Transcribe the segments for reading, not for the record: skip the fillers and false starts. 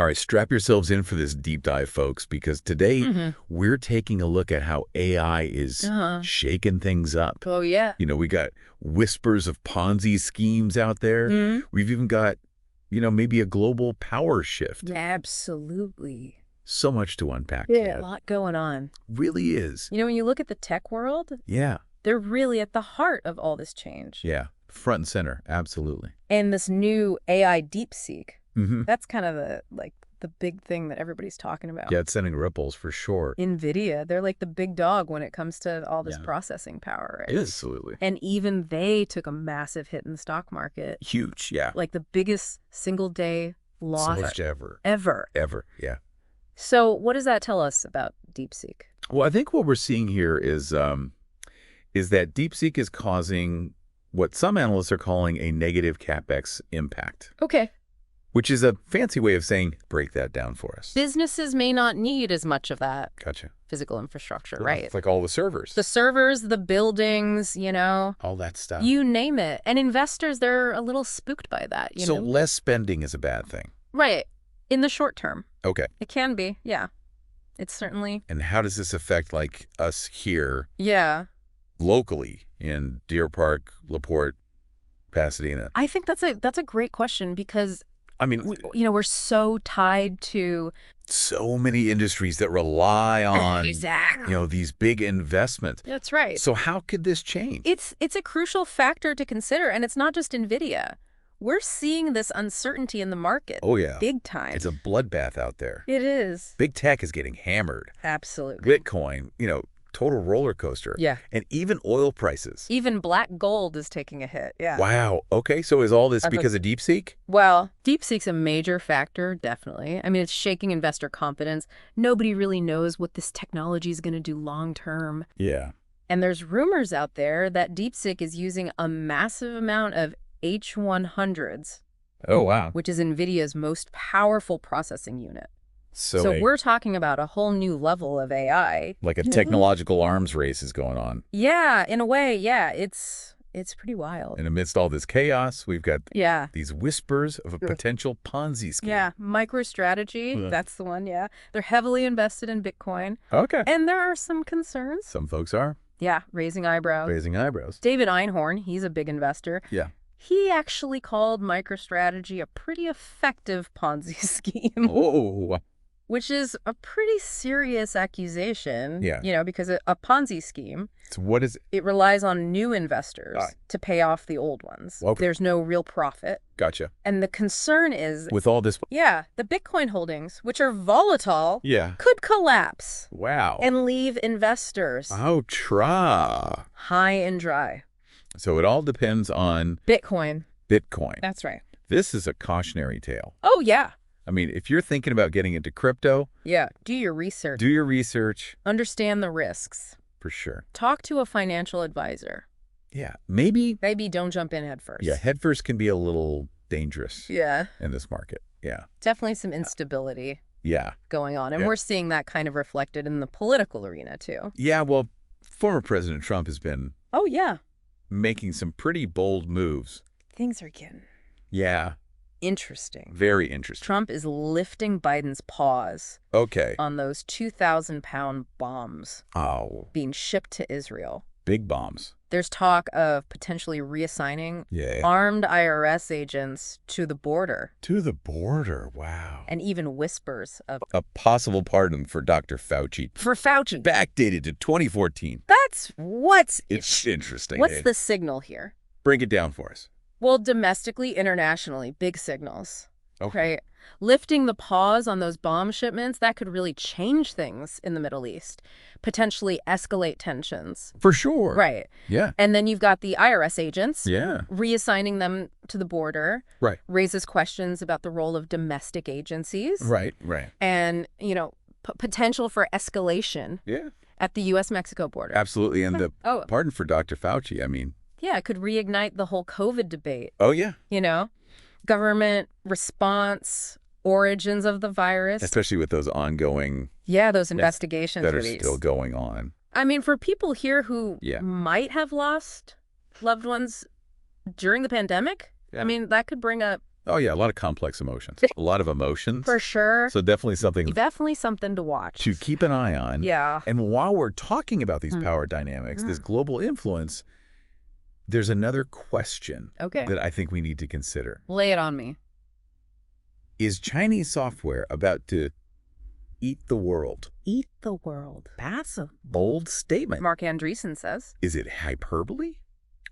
All right, strap yourselves in for this deep dive, folks, because today we're taking a look at how AI is shaking things up. Oh, yeah. You know, we got whispers of Ponzi schemes out there. We've even got, maybe a global power shift. Absolutely. So much to unpack. Yeah, a lot going on. Really is. You know, when you look at the tech world, Yeah. they're really at the heart of all this change. Yeah. Front and center. Absolutely. And this new AI DeepSeek, Mm-hmm. that's kind of the big thing that everybody's talking about. Yeah, it's sending ripples for sure. NVIDIA, they're like the big dog when it comes to all this processing power, right? Absolutely. And even they took a massive hit in the stock market. Huge, yeah. Like the biggest single day loss ever. Ever. Yeah. So what does that tell us about DeepSeek? Well, I think what we're seeing here is that DeepSeek is causing what some analysts are calling a negative CapEx impact. Okay. Which is a fancy way of saying, break that down for us. Businesses may not need as much of that Gotcha. physical infrastructure, right? It's like all the servers. The servers, the buildings, all that stuff. You name it. And investors, they're a little spooked by that, So less spending is a bad thing. Right. In the short term. Okay. It can be, yeah. It's certainly... And how does this affect, like, us here? Yeah. Locally in Deer Park, LaPorte, Pasadena? I think that's a great question because... I mean, we're so tied to so many industries that rely on exactly. These big investments. That's right. So how could this change? It's a crucial factor to consider, and it's not just NVIDIA. We're seeing this uncertainty in the market. Oh yeah, big time. It's a bloodbath out there. It is. Big tech is getting hammered. Absolutely. Bitcoin, total roller coaster. Yeah. And even oil prices. Even black gold is taking a hit. Yeah. Wow. Okay. So is all this because of DeepSeek? Well, DeepSeek's a major factor, definitely. I mean, it's shaking investor confidence. Nobody really knows what this technology is going to do long term. Yeah. And there's rumors out there that DeepSeek is using a massive amount of H100s. Oh, wow. Which is NVIDIA's most powerful processing unit. So we're talking about a whole new level of AI. Like a technological arms race is going on. Yeah, in a way, yeah. It's pretty wild. And amidst all this chaos, we've got these whispers of a potential Ponzi scheme. Yeah, MicroStrategy, that's the one, yeah. They're heavily invested in Bitcoin. Okay. And there are some concerns. Some folks are. Yeah, raising eyebrows. Raising eyebrows. David Einhorn, he's a big investor. Yeah. He actually called MicroStrategy a pretty effective Ponzi scheme. Oh. Which is a pretty serious accusation. Yeah. Because a Ponzi scheme. So what is it? It relies on new investors to pay off the old ones. Okay. There's no real profit. Gotcha. And the concern is... With all this... Yeah, the Bitcoin holdings, which are volatile, could collapse. Wow. And leave investors... Oh, try. High and dry. So it all depends on... Bitcoin. That's right. This is a cautionary tale. Oh, yeah. I mean, if you're thinking about getting into crypto... Yeah, do your research. Understand the risks. For sure. Talk to a financial advisor. Yeah, maybe don't jump in head first. Yeah, head first can be a little dangerous. Yeah. In this market. Yeah. Definitely some instability. Yeah. Going on. And we're seeing that kind of reflected in the political arena, too. Yeah, well, former President Trump has been... Oh, yeah. Making some pretty bold moves. Things are getting... Yeah. Interesting. Very interesting. Trump is lifting Biden's pause on those 2,000-pound bombs being shipped to Israel. Big bombs. There's talk of potentially reassigning armed IRS agents to the border. To the border, wow. And even whispers of... A possible pardon for Dr. Fauci. For Fauci. Backdated to 2014. That's It's interesting. What's the signal here? Break it down for us. Well, domestically, internationally, big signals, right? Lifting the pause on those bomb shipments, that could really change things in the Middle East, potentially escalate tensions. For sure. Right. Yeah. And then you've got the IRS agents. Yeah. Reassigning them to the border. Right. Raises questions about the role of domestic agencies. Right. And, potential for escalation. Yeah. At the U.S.-Mexico border. Absolutely. And the pardon for Dr. Fauci, I mean... Yeah, it could reignite the whole COVID debate. Oh, yeah. Government response, origins of the virus. Especially with those ongoing... Yeah, those investigations. That are still going on. I mean, for people here who might have lost loved ones during the pandemic, I mean, that could bring up Oh, yeah, a lot of complex emotions. A lot of emotions. For sure. So definitely something To watch. to keep an eye on. Yeah. And while we're talking about these power dynamics, this global influence, there's another question that I think we need to consider. Lay it on me. Is Chinese software about to eat the world? Eat the world. That's a Bold statement. Mark Andreessen says. Is it hyperbole?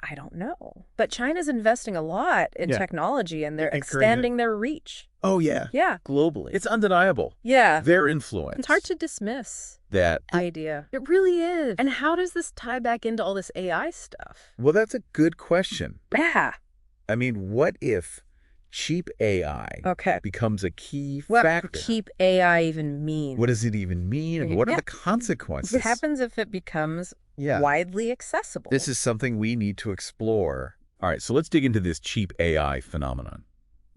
I don't know. But China's investing a lot in technology, and they're expanding their reach. Oh, yeah. Yeah. Globally. It's undeniable. Yeah. Their influence. It's hard to dismiss That idea. It really is. And how does this tie back into all this AI stuff? Well, that's a good question. Yeah. I mean, what if cheap AI becomes a key factor? What cheap AI even mean? What does it even mean? And what are the consequences? What happens if it becomes widely accessible? This is something we need to explore. All right, so let's dig into this cheap AI phenomenon.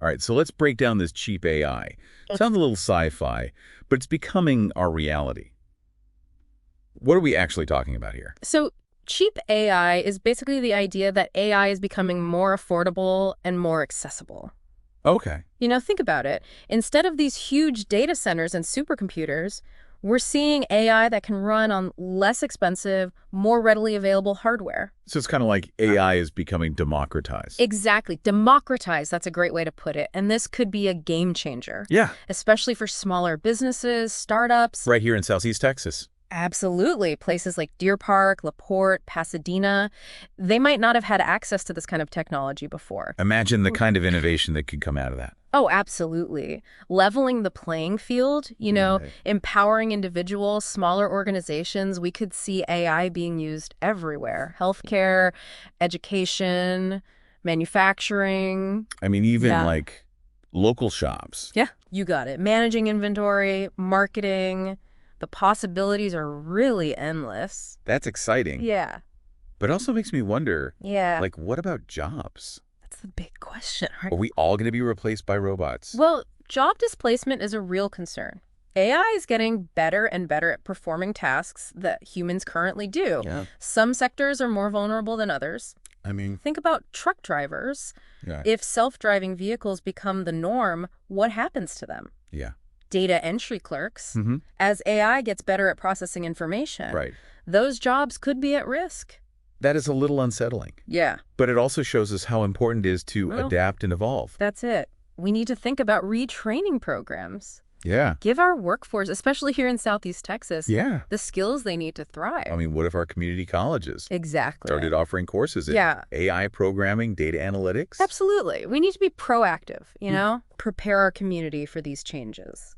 All right, so let's break down this cheap AI. It sounds a little sci-fi, but it's becoming our reality. What are we actually talking about here? So cheap AI is basically the idea that AI is becoming more affordable and more accessible. Okay. You know, think about it. Instead of these huge data centers and supercomputers, we're seeing AI that can run on less expensive, more readily available hardware. So it's kind of like AI is becoming democratized. Exactly. Democratized, that's a great way to put it. And this could be a game changer. Yeah. Especially for smaller businesses, startups. Right here in Southeast Texas. Absolutely. Places like Deer Park, LaPorte, Pasadena, they might not have had access to this kind of technology before. Imagine the kind of innovation that could come out of that. Oh, absolutely. Leveling the playing field, you know, empowering individuals, smaller organizations. We could see AI being used everywhere. Healthcare, education, manufacturing. I mean, even like local shops. Yeah, you got it. Managing inventory, marketing. The possibilities are really endless. That's exciting. Yeah. But it also makes me wonder, Yeah. like, what about jobs? That's the big question, right? Are we all going to be replaced by robots? Well, job displacement is a real concern. AI is getting better and better at performing tasks that humans currently do. Yeah. Some sectors are more vulnerable than others. I mean, Think about truck drivers. yeah. If self-driving vehicles become the norm, what happens to them? Yeah. Data entry clerks. Mm-hmm. As AI gets better at processing information, Right. those jobs could be at risk. That is a little unsettling. Yeah. But it also shows us how important it is to adapt and evolve. That's it. We need to think about retraining programs. Yeah. Give our workforce, especially here in Southeast Texas, Yeah. the skills they need to thrive. I mean, what if our community colleges Exactly. started offering courses in AI programming, data analytics? Absolutely. We need to be proactive, you know, prepare our community for these changes.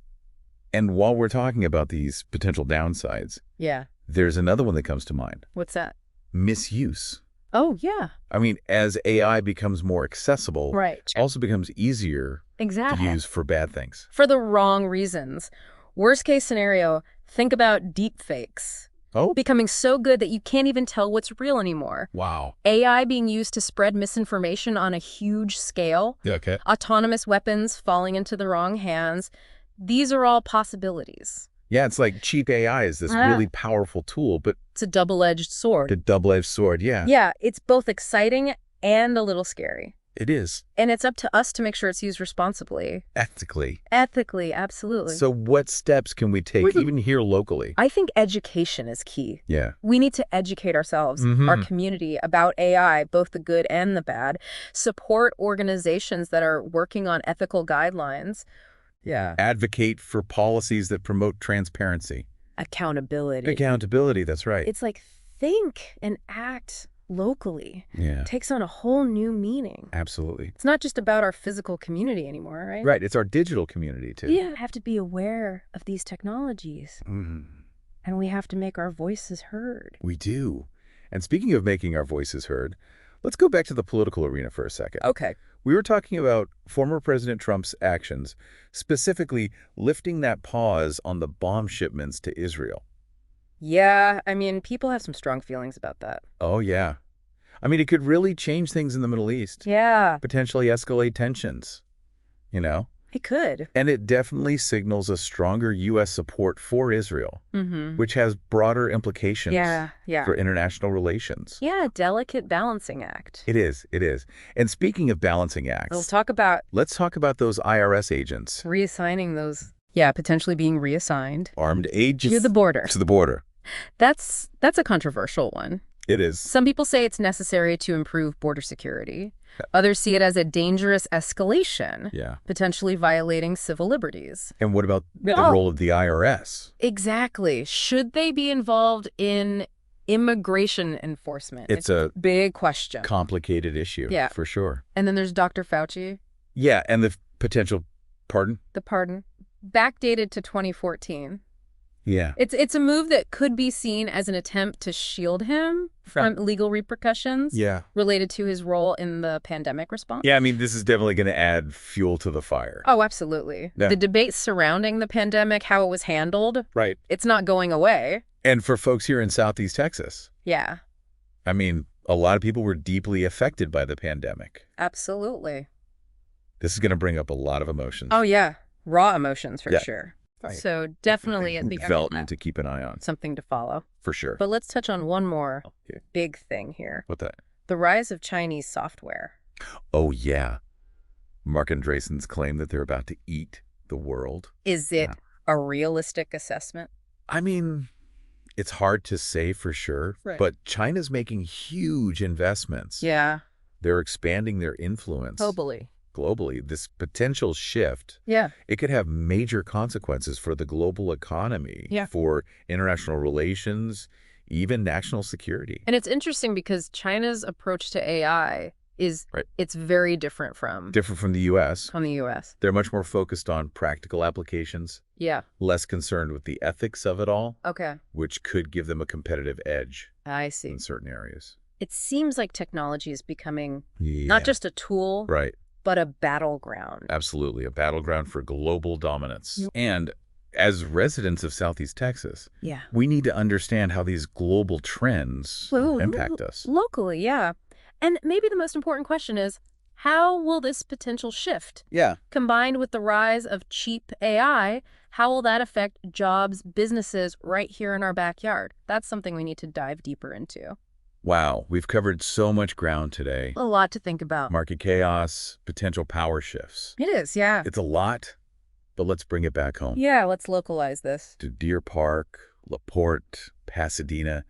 And while we're talking about these potential downsides, Yeah. there's another one that comes to mind. What's that? Misuse. Oh, yeah. I mean, as AI becomes more accessible, Right. it also becomes easier to Exactly. use for bad things. For the wrong reasons. Worst case scenario, think about deep fakes. Oh, Becoming so good that you can't even tell what's real anymore. wow. AI being used to spread misinformation on a huge scale. Yeah, okay. Autonomous weapons falling into the wrong hands. These are all possibilities. Yeah, it's like cheap AI is this really powerful tool, but It's a double-edged sword. a double-edged sword. Yeah, Yeah, it's both exciting and a little scary. it is. And it's up to us to make sure it's used responsibly. Ethically. Ethically, absolutely. So what steps can we take, even here locally? I think education is key. Yeah. We need to educate ourselves, our community, about AI, both the good and the bad. Support organizations that are working on ethical guidelines. Yeah. Advocate for policies that promote transparency. Accountability. Accountability, that's right. It's like think and act locally. Yeah, Takes on a whole new meaning. absolutely. It's not just about our physical community anymore, right? Right, it's our digital community, too. We have to be aware of these technologies, Mhm. and we have to make our voices heard. We do. And speaking of making our voices heard, let's go back to the political arena for a second. Okay. We were talking about former President Trump's actions, specifically lifting that pause on the bomb shipments to Israel. Yeah, I mean, people have some strong feelings about that. Oh, yeah. I mean, it could really change things in the Middle East. Yeah. Potentially escalate tensions, you know? It could. And it definitely signals a stronger U.S. support for Israel, which has broader implications for international relations. Yeah, a delicate balancing act. It is. It is. And speaking of balancing acts, let's talk about those IRS agents. Reassigning those, potentially being reassigned. Armed agents. To the border. To the border. That's a controversial one. It is. Some people say it's necessary to improve border security. Others see it as a dangerous escalation, potentially violating civil liberties. And what about the role of the IRS? Exactly. Should they be involved in immigration enforcement? It's a big question. Complicated issue, for sure. And then there's Dr. Fauci. Yeah, and the potential pardon? The pardon. Backdated to 2014. Yeah. It's a move that could be seen as an attempt to shield him from legal repercussions related to his role in the pandemic response. Yeah, I mean, this is definitely going to add fuel to the fire. Oh, absolutely. Yeah. The debate surrounding the pandemic, how it was handled, right? It's not going away. And for folks here in Southeast Texas. Yeah. I mean, a lot of people were deeply affected by the pandemic. Absolutely. This is going to bring up a lot of emotions. Oh, yeah. Raw emotions for sure. Right. So definitely at the development to keep an eye on. Something to follow. For sure. But let's touch on one more big thing here. What's that? The rise of Chinese software. Oh, yeah. Mark Andreessen's claim that they're about to eat the world. Is it a realistic assessment? I mean, it's hard to say for sure, but China's making huge investments. Yeah. They're expanding their influence. Globally, this potential shift, it could have major consequences for the global economy, for international relations, even national security. And it's interesting because China's approach to AI is it's very different from the U.S. From the U.S. They're much more focused on practical applications. Yeah. Less concerned with the ethics of it all. Okay. Which could give them a competitive edge. I see. In certain areas. It seems like technology is becoming not just a tool, but a battleground. Absolutely, a battleground for global dominance. And as residents of Southeast Texas, we need to understand how these global trends impact us. Locally, And maybe the most important question is, how will this potential shift, combined with the rise of cheap AI, how will that affect jobs, businesses right here in our backyard? That's something we need to dive deeper into. Wow, we've covered so much ground today. A lot to think about. Market chaos, potential power shifts. It is, It's a lot, but let's bring it back home. Yeah, let's localize this. To Deer Park, LaPorte, Pasadena.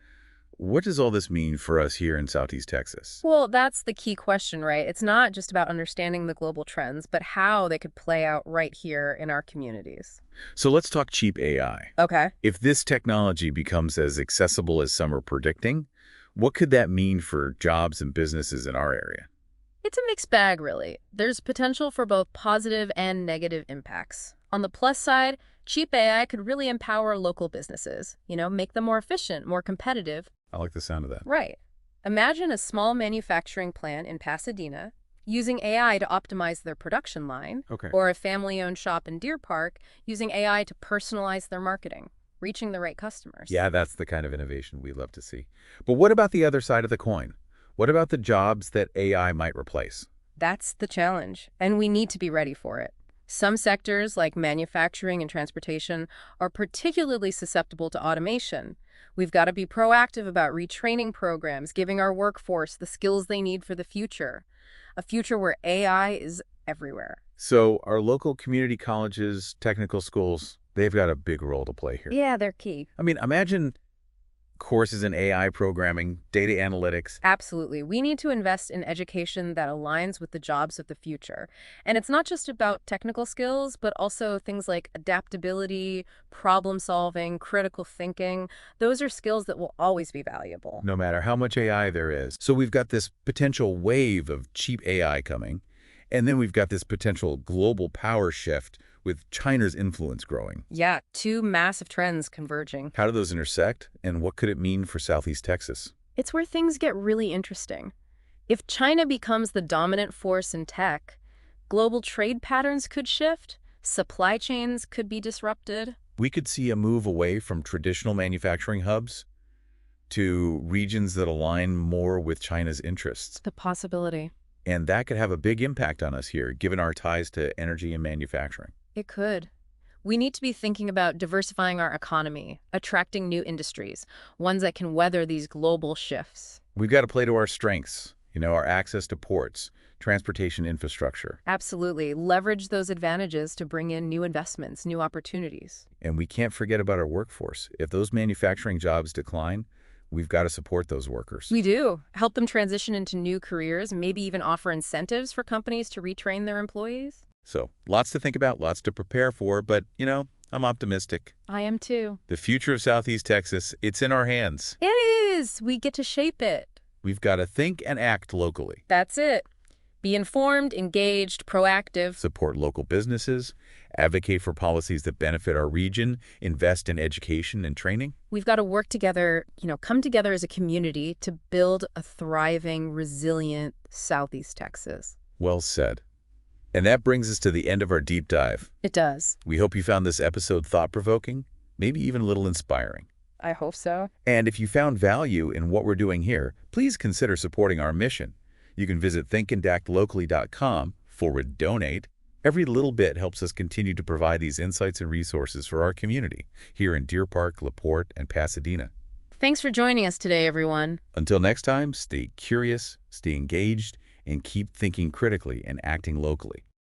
What does all this mean for us here in Southeast Texas? Well, that's the key question, right? It's not just about understanding the global trends, but how they could play out right here in our communities. So let's talk cheap AI. Okay. If this technology becomes as accessible as some are predicting, what could that mean for jobs and businesses in our area? It's a mixed bag, really. There's potential for both positive and negative impacts. On the plus side, cheap AI could really empower local businesses, make them more efficient, more competitive. I like the sound of that. Right. Imagine a small manufacturing plant in Pasadena using AI to optimize their production line, or a family-owned shop in Deer Park using AI to personalize their marketing, reaching the right customers. Yeah, that's the kind of innovation we love to see. But what about the other side of the coin? What about the jobs that AI might replace? That's the challenge, and we need to be ready for it. Some sectors, like manufacturing and transportation, are particularly susceptible to automation. We've got to be proactive about retraining programs, giving our workforce the skills they need for the future. A future where AI is everywhere. So our local community colleges, technical schools, they've got a big role to play here. Yeah, they're key. I mean, imagine courses in AI programming, data analytics. Absolutely. We need to invest in education that aligns with the jobs of the future. And it's not just about technical skills, but also things like adaptability, problem solving, critical thinking. Those are skills that will always be valuable. No matter how much AI there is. So we've got this potential wave of cheap AI coming, and then we've got this potential global power shift with China's influence growing. Yeah, two massive trends converging. How do those intersect, and what could it mean for Southeast Texas? It's where things get really interesting. If China becomes the dominant force in tech, global trade patterns could shift, supply chains could be disrupted. We could see a move away from traditional manufacturing hubs to regions that align more with China's interests. The possibility. And that could have a big impact on us here, given our ties to energy and manufacturing. It could. We need to be thinking about diversifying our economy, attracting new industries, ones that can weather these global shifts. We've got to play to our strengths, our access to ports, transportation infrastructure. Absolutely. Leverage those advantages to bring in new investments, new opportunities. And we can't forget about our workforce. If those manufacturing jobs decline, we've got to support those workers. We do. Help them transition into new careers, maybe even offer incentives for companies to retrain their employees. So, lots to think about, lots to prepare for, but, I'm optimistic. I am too. The future of Southeast Texas, it's in our hands. It is. We get to shape it. We've got to think and act locally. That's it. Be informed, engaged, proactive. Support local businesses, advocate for policies that benefit our region, invest in education and training. We've got to work together, come together as a community to build a thriving, resilient Southeast Texas. Well said. And that brings us to the end of our deep dive. It does. We hope you found this episode thought-provoking, maybe even a little inspiring. I hope so. And if you found value in what we're doing here, please consider supporting our mission. You can visit thinkandactlocally.com/donate. Every little bit helps us continue to provide these insights and resources for our community here in Deer Park, LaPorte, and Pasadena. Thanks for joining us today, everyone. Until next time, stay curious, stay engaged, and keep thinking critically and acting locally.